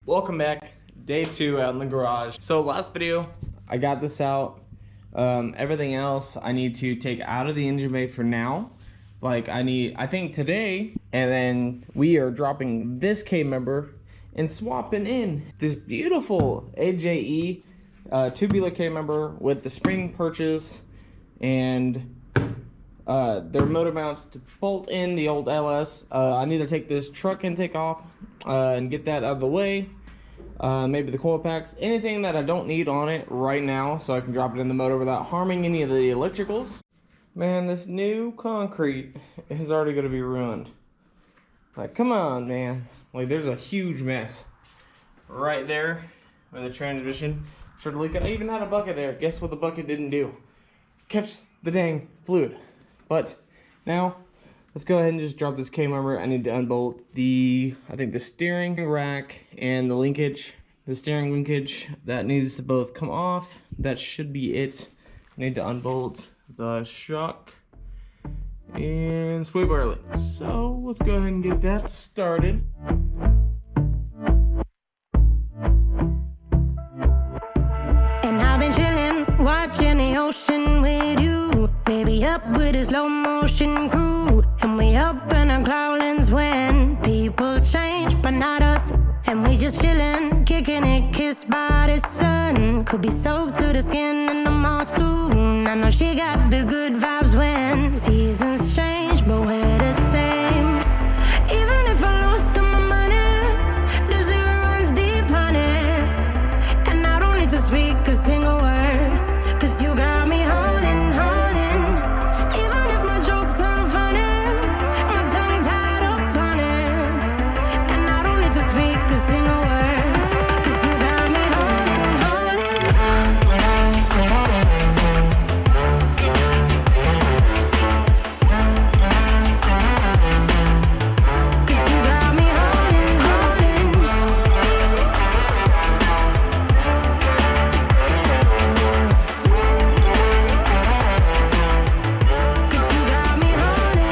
Welcome back, day 2 out in the garage. So last video, I got this out. Everything else I need to take out of the engine bay for now. Like I think today, and then we are dropping this K-member and swapping in this beautiful AJE tubular K-member with the spring perches and their motor mounts to bolt in the old LS. I need to take this truck intake off and get that out of the way. Maybe the coil packs, anything that I don't need on it right now, so I can drop it in the motor without harming any of the electricals. Man, this new concrete is already going to be ruined. Like, come on, man. Like, there's a huge mess right there where the transmission started leaking. I even had a bucket there. Guess what the bucket didn't do? Kept the dang fluid. But now, let's go ahead and just drop this K-member. I need to unbolt the steering rack and the linkage. The steering linkage, that needs to both come off. That should be it. I need to unbolt the shock and sway bar links. So let's go ahead and get that started. And I've been chilling, watching the ocean with you. Baby up with a slow motion crew. And we up in our cloudlands when people change, but not us. And we just chilling, kicking it, kissed by the sun. Could be soaked to the skin in the mall soon. I know she got the good vibes when seasons change, but we're the same. Even if I lost all my money, the zero runs deep, honey. And I don't need to speak a single word, 'cause you got me holding, holding. Even if my jokes aren't funny, my tongue tied up on it. And I don't need to speak a single word, 'cause you got me holding, holding. 'Cause you got me holding, holding. 'Cause you got me holding.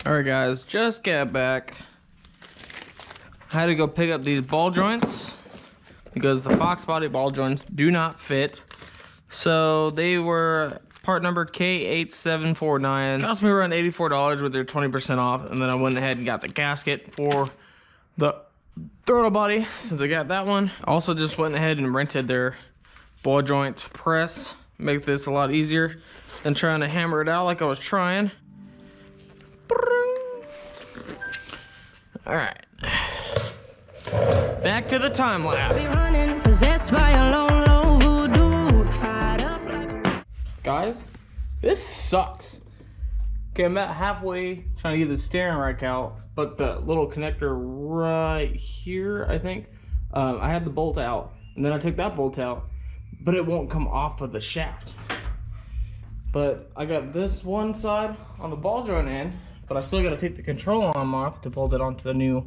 Alright guys, just got back. I had to go pick up these ball joints because the Foxbody ball joints do not fit. So they were part number K8749. Cost me around $84 with their 20% off. And then I went ahead and got the gasket for the throttle body since I got that one. Also just went ahead and rented their ball joint press. Make this a lot easier than trying to hammer it out like I was trying. All right, back to the time Be lapse. running, possessed by a lone, low voodoo. Fired up like Guys, this sucks. Okay, I'm about halfway trying to get the steering rack out, but the little connector right here, I think, I had the bolt out, and then I took that bolt out, but it won't come off of the shaft. But I got this one side on the ball joint end, but I still got to take the control arm off to bolt it onto the new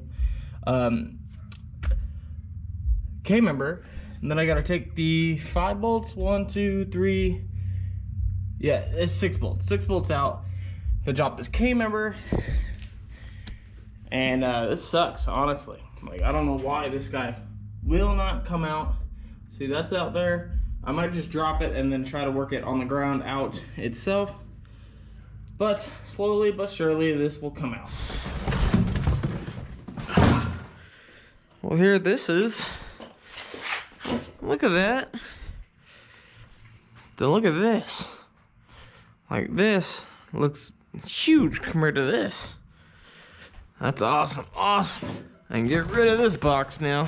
K-member. And then I got to take the 5 bolts, 1, 2, 3, yeah, it's 6 bolts. 6 bolts out to drop this K-member. And this sucks, honestly. Like, I don't know why this guy will not come out. See, that's out there. I might just drop it and then try to work it on the ground out itself. But slowly but surely, this will come out. Well, here this is. Look at that. Then look at this. Like, this looks huge compared to this. That's awesome, awesome. I can get rid of this box now.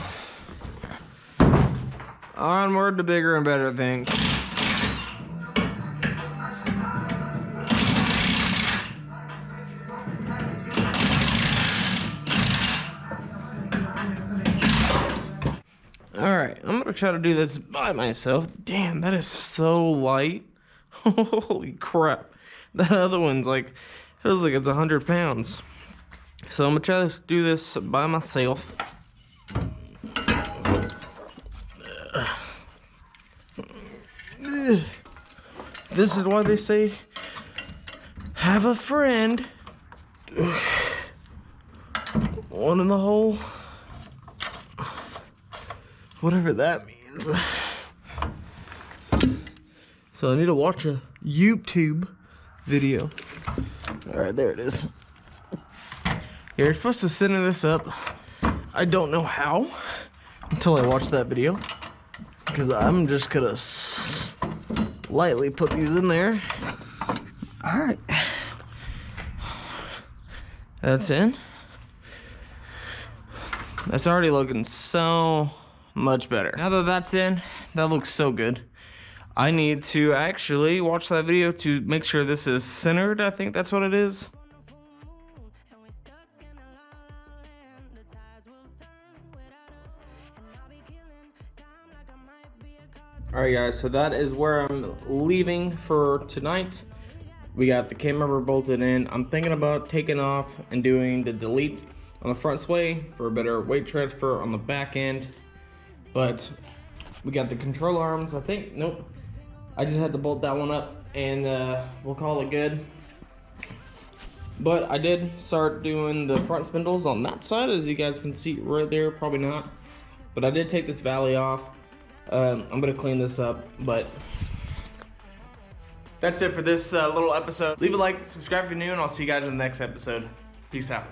Onward to bigger and better things. Alright, I'm gonna try to do this by myself. Damn, that is so light. Holy crap. That other one's like, feels like it's 100 pounds. So I'm gonna try to do this by myself. This is why they say, have a friend. One in the hole. Whatever that means. So I need to watch a YouTube video. All right, there it is. Yeah, you're supposed to center this up. I don't know how until I watch that video, because I'm just gonna lightly put these in there. All right, that's in. That's already looking so much better. Now that that's in, that looks so good. I need to actually watch that video to make sure this is centered. I think that's what it is. Alright guys, so that is where I'm leaving for tonight. We got the kmember bolted in. I'm thinking about taking off and doing the delete on the front sway for a better weight transfer on the back end. But we got the control arms, I think. Nope. I just had to bolt that one up and we'll call it good. But I did start doing the front spindles on that side, as you guys can see right there. Probably not. But I did take this valley off. I'm gonna clean this up, but that's it for this little episode. Leave a like, subscribe if you're new, and I'll see you guys in the next episode. Peace out.